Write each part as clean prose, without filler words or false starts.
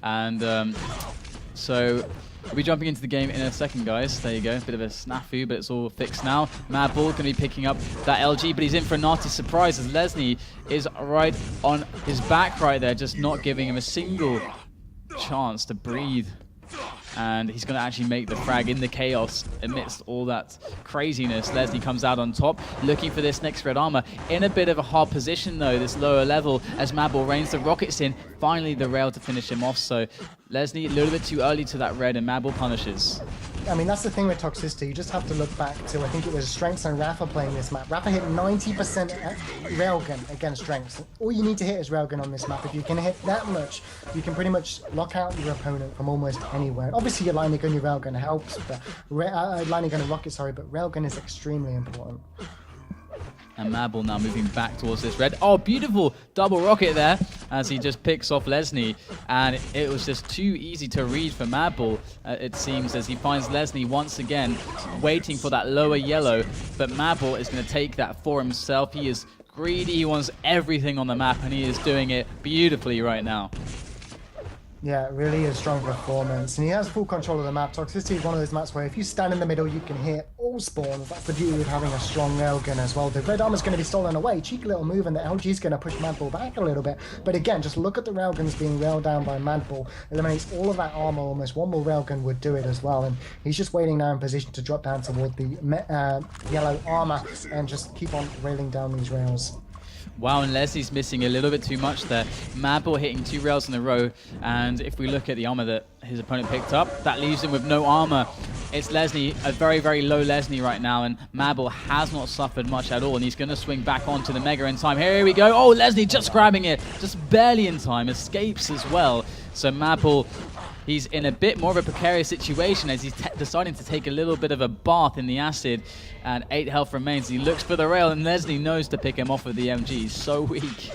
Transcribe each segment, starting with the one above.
And so we'll be jumping into the game in a second, guys. There you go, bit of a snafu, but it's all fixed now. MADBALL going to be picking up that LG, but he's in for a nasty surprise as LESZNY is right on his back right there, just not giving him a single chance to breathe. And he's going to actually make the frag in the chaos amidst all that craziness. LESZNY comes out on top, looking for this next red armor. In a bit of a hard position, though, this lower level, as MADBALL rains the rockets in. Finally, the rail to finish him off. So LESZNY a little bit too early to that red, and MADBALL punishes. I mean, that's the thing with Toxicity. You just have to look back to, I think it was Strengths and Rafa playing this map. Rafa hit 90% railgun against Strengths. All you need to hit is railgun on this map. If you can hit that much, you can pretty much lock out your opponent from almost anywhere. Obviously, your line gun, your railgun helps, but line gun and rocket, sorry, but railgun is extremely important. And MADBALL now moving back towards this red. Oh, beautiful double rocket there as he just picks off LESZNY. And it was just too easy to read for MADBALL, it seems, as he finds LESZNY once again waiting for that lower yellow. But MADBALL is going to take that for himself. He is greedy. He wants everything on the map, and he is doing it beautifully right now. Yeah, it really is strong performance, and he has full control of the map. Toxicity is one of those maps where if you stand in the middle, you can hit all spawns. That's the beauty of having a strong railgun as well. The red armor's going to be stolen away. Cheeky little move, and the LG's going to push MADBALL back a little bit. But again, just look at the railguns being railed down by MADBALL. Eliminates all of that armor. Almost one more railgun would do it as well. And he's just waiting now in position to drop down toward the yellow armor and just keep on railing down these rails. Wow, and LESZNY's missing a little bit too much there. MADBALL hitting 2 rails in a row, and if we look at the armor that his opponent picked up, that leaves him with no armor. It's LESZNY, a very, very low LESZNY right now, and MADBALL has not suffered much at all, and he's going to swing back onto the Mega in time. Here we go. Oh, LESZNY just grabbing it, just barely in time, escapes as well. So MADBALL, he's in a bit more of a precarious situation as he's deciding to take a little bit of a bath in the acid, and 8 health remains. He looks for the rail, and LESZNY knows to pick him off with the MG. He's so weak.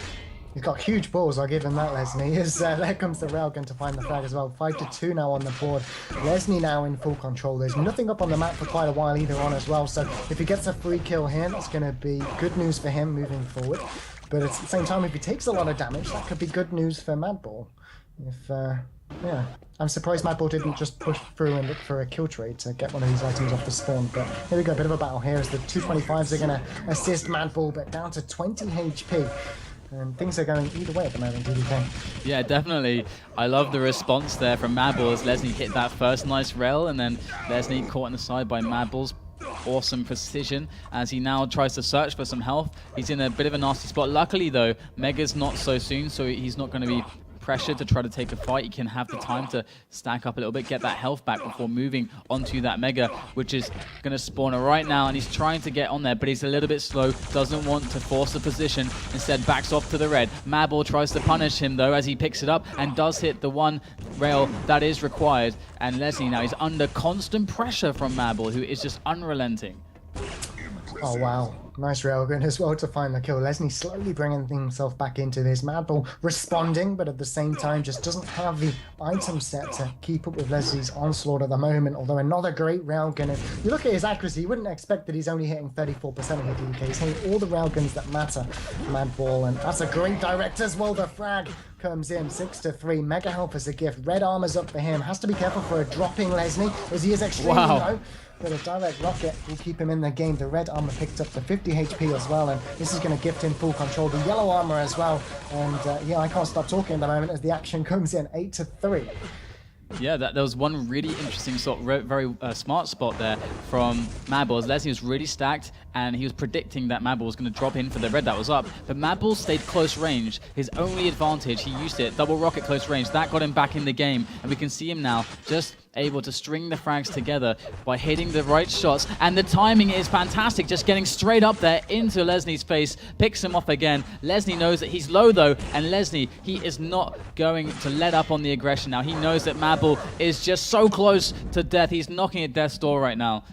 He's got huge balls, I'll give him that, LESZNY. There comes the railgun to find the flag as well. 5-2 now on the board. LESZNY now in full control. There's nothing up on the map for quite a while either on as well, so if he gets a free kill here, that's going to be good news for him moving forward. But at the same time, if he takes a lot of damage, that could be good news for MADBALL. Yeah, I'm surprised MADBALL didn't just push through and look for a kill trade to get one of these items off the spawn. But here we go, a bit of a battle here as the 225s are going to assist MADBALL, but down to 20 HP. And things are going either way at the moment, DDK. Yeah, definitely. I love the response there from MADBALL as LESZNY hit that first nice rail, and then LESZNY caught on the side by MADBALL's awesome precision as he now tries to search for some health. He's in a bit of a nasty spot. Luckily, though, Mega's not so soon, so he's not going to be pressured to try to take a fight. He can have the time to stack up a little bit, get that health back before moving onto that Mega, which is going to spawn right now, and he's trying to get on there, but he's a little bit slow, doesn't want to force the position, instead backs off to the red. MADBALL tries to punish him, though, as he picks it up and does hit the one rail that is required, and LESZNY now is under constant pressure from MADBALL, who is just unrelenting. Oh, wow. Nice railgun as well to find the kill. LESZNY slowly bringing himself back into this. MADBALL responding, but at the same time just doesn't have the item set to keep up with LESZNY's onslaught at the moment. Although another great railgun. And you look at his accuracy, you wouldn't expect that he's only hitting 34% of the DK. He's hitting all the railguns that matter, MADBALL. And that's a great direct as well. The frag comes in 6-3. Mega health as a gift. Red armor's up for him. Has to be careful for a dropping LESZNY, as he is extremely low. But a direct rocket will keep him in the game. The red armor picked up the 50 HP as well, and this is going to gift him full control. The yellow armor as well, and yeah, I can't stop talking at the moment as the action comes in 8-3. Yeah, there was one really interesting very smart spot there from MADBALL. LESZNY was really stacked, and he was predicting that MADBALL was going to drop in for the red that was up. But MADBALL stayed close range. His only advantage, he used it, double rocket close range. That got him back in the game, and we can see him now just able to string the frags together by hitting the right shots, and the timing is fantastic, just getting straight up there into LESZNY's face, picks him off again. LESZNY knows that he's low though, and LESZNY, he is not going to let up on the aggression now. He knows that MADBALL is just so close to death. He's knocking at death's door right now.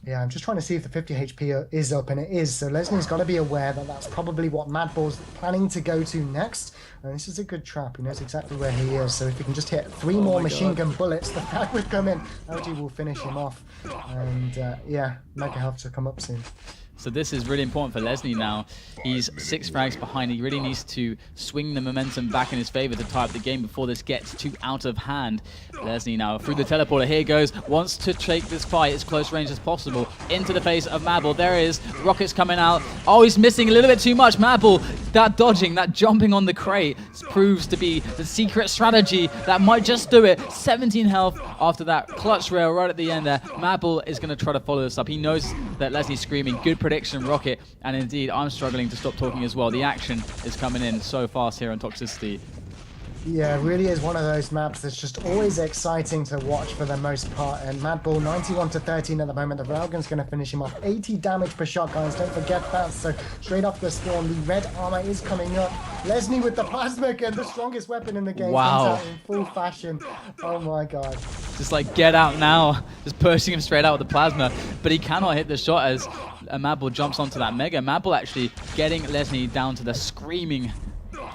Yeah, I'm just trying to see if the 50 HP is up, and it is. So LESZNY's got to be aware that that's probably what MADBALL's planning to go to next. And this is a good trap. He knows exactly where he is. So if he can just hit 3 more machine gun bullets, the frag would come in. LG will finish him off. And yeah, Mega health to come up soon. So this is really important for LESZNY now. He's 6 frags behind. He really needs to swing the momentum back in his favor to tie up the game before this gets too out of hand. LESZNY now through the teleporter. Here he goes. Wants to take this fight as close range as possible into the face of MADBALL. There is. Rockets coming out. Oh, he's missing a little bit too much. MADBALL, that dodging, that jumping on the crate proves to be the secret strategy that might just do it. 17 health after that clutch rail right at the end there. MADBALL is going to try to follow this up. He knows that LESZNY's screaming. Good prediction, Rocket. And indeed, I'm struggling to stop talking as well. The action is coming in so fast here on Toxicity. Yeah, it really is one of those maps that's just always exciting to watch for the most part. And MADBALL 91-13 at the moment. The Railgun's going to finish him off. 80 damage per shot, guys. Don't forget that. So straight off the spawn, the red armor is coming up. LESZNY with the plasma gun, the strongest weapon in the game. Wow. Comes out in full fashion. Oh my god. Just like, get out now. Just pushing him straight out with the plasma. But he cannot hit the shot as MADBALL jumps onto that Mega. MADBALL actually getting LESZNY down to the screaming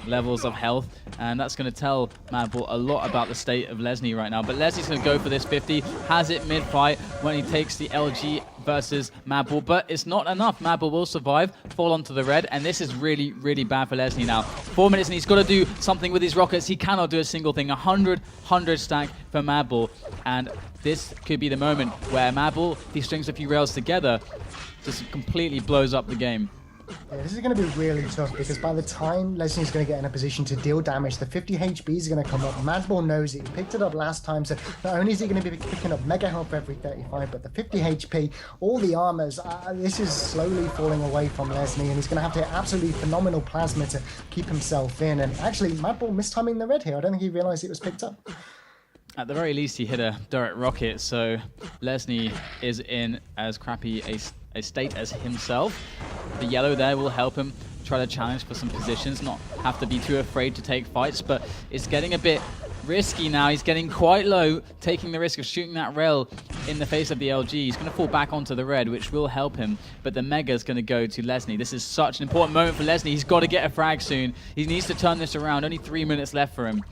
levels of health, and that's going to tell MADBALL a lot about the state of LESZNY right now. But LESZNY's going to go for this 50, has it mid-fight when he takes the LG versus MADBALL, but it's not enough. MADBALL will survive, fall onto the red, and this is really, really bad for LESZNY now. 4 minutes, and he's got to do something with his rockets. He cannot do a single thing. 100 stack for MADBALL, and this could be the moment where MADBALL, if he strings a few rails together, just completely blows up the game. Yeah, this is going to be really tough because by the time LESZNY's going to get in a position to deal damage, the 50 HP is going to come up. MADBALL knows it. He picked it up last time, so not only is he going to be picking up mega health every 35, but the 50 HP, all the armors, this is slowly falling away from LESZNY, and he's going to have to hit absolutely phenomenal plasma to keep himself in. And actually, MADBALL mistiming the red here. I don't think he realized it was picked up. At the very least, he hit a direct rocket, so LESZNY is in as crappy a state as himself. The yellow there will help him try to challenge for some positions, not have to be too afraid to take fights, but it's getting a bit risky now. He's getting quite low, taking the risk of shooting that rail in the face of the LG. He's going to fall back onto the red, which will help him, but the Mega is going to go to LESZNY. This is such an important moment for LESZNY. He's got to get a frag soon. He needs to turn this around. Only 3 minutes left for him.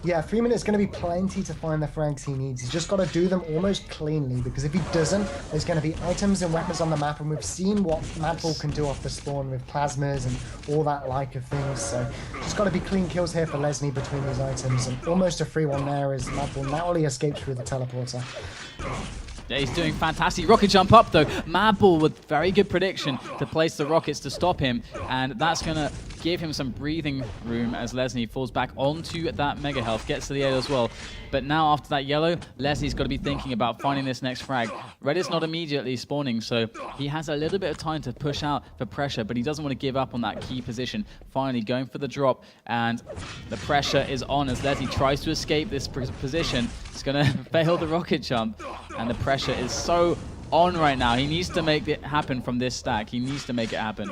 Yeah, 3 minutes is going to be plenty to find the frags he needs. He's just got to do them almost cleanly, because if he doesn't, there's going to be items and weapons on the map, and we've seen what MADBALL can do off the spawn with plasmas and all that like of things. So just got to be clean kills here for LESZNY between these items, and almost a free one there as MADBALL narrowly escapes through the teleporter. Yeah, he's doing fantastic. Rocket jump up, though. MADBALL with very good prediction to place the rockets to stop him, and that's going to give him some breathing room as LESZNY falls back onto that mega health, gets to the A as well. But now after that yellow, LESZNY's got to be thinking about finding this next frag. Red is not immediately spawning, so he has a little bit of time to push out for pressure, but he doesn't want to give up on that key position. Finally going for the drop, and the pressure is on as LESZNY tries to escape this position. He's going to fail the rocket jump, and the pressure is so on right now. He needs to make it happen from this stack. He needs to make it happen.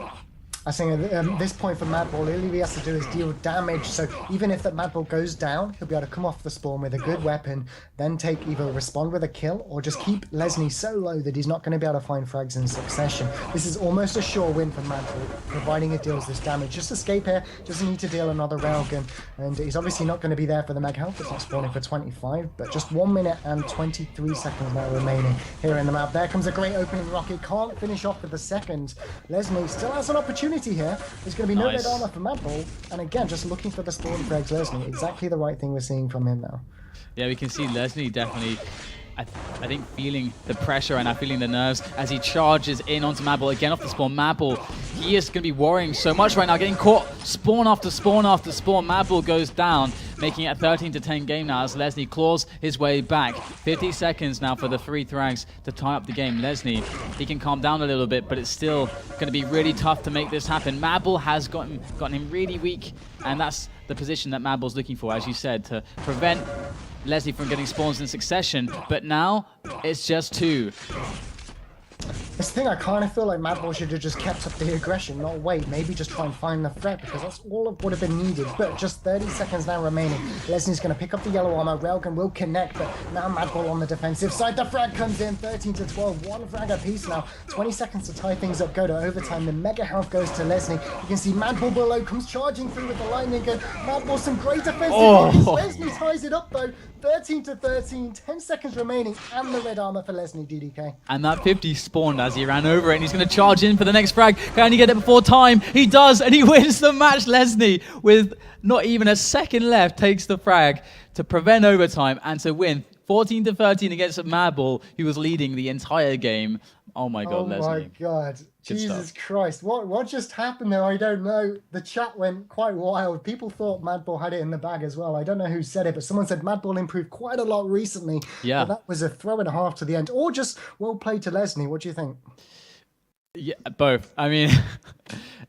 I think at this point for MADBALL, all he has to do is deal damage, so even if that MADBALL goes down, he'll be able to come off the spawn with a good weapon, then either respond with a kill, or just keep LESZNY so low that he's not going to be able to find frags in succession. This is almost a sure win for MADBALL, providing it deals this damage. Just escape here, doesn't need to deal another railgun, and he's obviously not going to be there for the mega health. It's not spawning for 25, but just 1 minute and 23 seconds now remaining here in the map. There comes a great opening rocket, can't finish off with the second. LESZNY still has an opportunity here. There's going to be no red armor for MADBALL, and again, just looking for the spawn frags LESZNY. Exactly the right thing we're seeing from him now. Yeah, we can see LESZNY definitely, I think, feeling the pressure and feeling the nerves as he charges in onto MADBALL again off the spawn. MADBALL, he is going to be worrying so much right now, getting caught spawn after spawn after spawn. MADBALL goes down, making it a 13-10 game now as LESZNY claws his way back. 50 seconds now for the 3 frags to tie up the game. LESZNY, he can calm down a little bit, but it's still going to be really tough to make this happen. MADBALL has gotten him really weak, and that's the position that MADBALL's looking for, as you said, to prevent LESZNY from getting spawns in succession. But now it's just 2. This thing, I kind of feel like MADBALL should have just kept up the aggression, not wait, maybe just try and find the threat, because that's all that would have been needed. But just 30 seconds now remaining. LESZNY's going to pick up the yellow armor, railgun will connect, but now MADBALL on the defensive side. The frag comes in, 13-12, 1 frag apiece now. 20 seconds to tie things up, go to overtime. The mega health goes to LESZNY. You can see MADBALL below comes charging through with the lightning gun. MADBALL some great defensive. LESZNY's ties it up though. 13-13, 10 seconds remaining, and the red armor for LESZNY, DDK. And that 50 spawned as he ran over it, and he's going to charge in for the next frag. Can he get it before time? He does, and he wins the match. LESZNY, with not even a second left, takes the frag to prevent overtime and to win 14-13 against MADBALL, who was leading the entire game. Oh my God, LESZNY. Oh my God. Jesus Christ. What just happened there? I don't know. The chat went quite wild. People thought MADBALL had it in the bag as well. I don't know who said it, but someone said MADBALL improved quite a lot recently. Yeah. But that was a throw and a half to the end. Or just well played to LESZNY. What do you think? Yeah, both. I mean,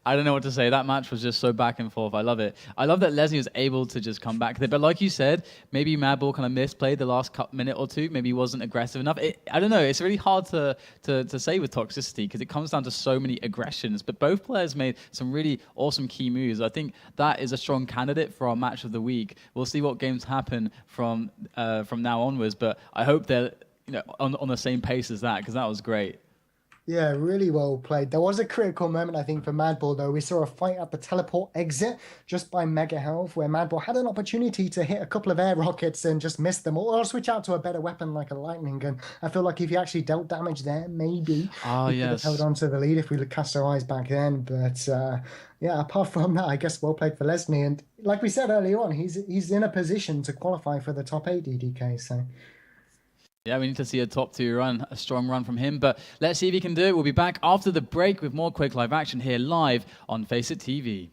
I don't know what to say. That match was just so back and forth. I love it. I love that LESZNY was able to just come back there. But like you said, maybe MADBALL kind of misplayed the last minute or two. Maybe he wasn't aggressive enough. I don't know. It's really hard to say with toxicity because it comes down to so many aggressions. But both players made some really awesome key moves. I think that is a strong candidate for our match of the week. We'll see what games happen from now onwards. But I hope they're on the same pace as that because that was great. Yeah, really well played. There was a critical moment, I think, for MADBALL, though. We saw a fight at the teleport exit just by Mega Health, where MADBALL had an opportunity to hit a couple of air rockets and just missed them, or switch out to a better weapon like a lightning gun. I feel like if he actually dealt damage there, maybe he could have held on to the lead if we cast our eyes back then. But yeah, apart from that, I guess well played for LESZNY. And like we said earlier on, he's in a position to qualify for the top 8 DDK, so... Yeah, we need to see a top 2 run, a strong run from him. But let's see if he can do it. We'll be back after the break with more quick live action here live on Face It TV.